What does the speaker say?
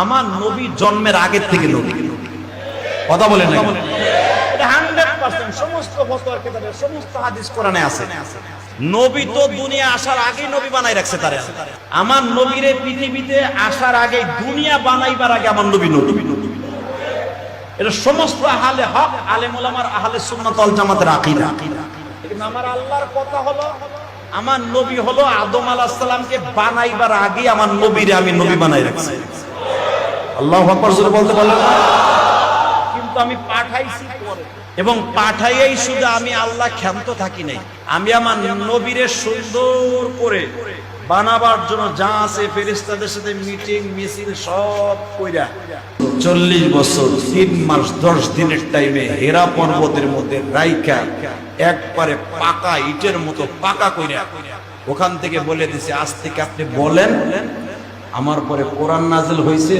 আমার নবী জন্মের আগের থেকে নবী, কথা বলে না, এটা 100% সমস্ত ফতোয়ার কিতাবে সমস্ত হাদিস কোরআনে আছে। নবী তো দুনিয়া আসার আগেই নবী বানাই রাখছে তারে। আমার নবীরে পৃথিবীতে আসার আগে, দুনিয়া বানাইবার আগে আমার নবী নবী। এটা সমস্ত আহলে হক, আলেম ওলামার, আহলে সুন্নাত ওয়াল জামাতের আকীদা। কিন্তু আমার আল্লাহর কথা হলো, আমার নবী হলো আদম আলাইহিস সালামকে বানাইবার আগে আমার নবীরে আমি নবী বানাই রাখছি। আল্লাহু আকবার জোরে বলতে পারলেন না? কিন্তু আমি পাঠাইছি পরে, এবং পাঠাইয়াই শুধু আমি আল্লাহ ক্ষান্ত থাকি নাই, আমি আমার নবীরে সুন্দর করে বানাবার জন্য যা আছে ফেরেশতাদের সাথে মিটিং মিছিল সব কইরা 40 বছর 3 মাস 10 দিনের টাইমে হেরা পর্বতের মধ্যে রাইখা একবারে পাকা ইটের মতো পাকা কইরা ওখান থেকে বলে দিছে, আজ থেকে আপনি বলেন আমার পরে কোরআন নাযিল হইছে।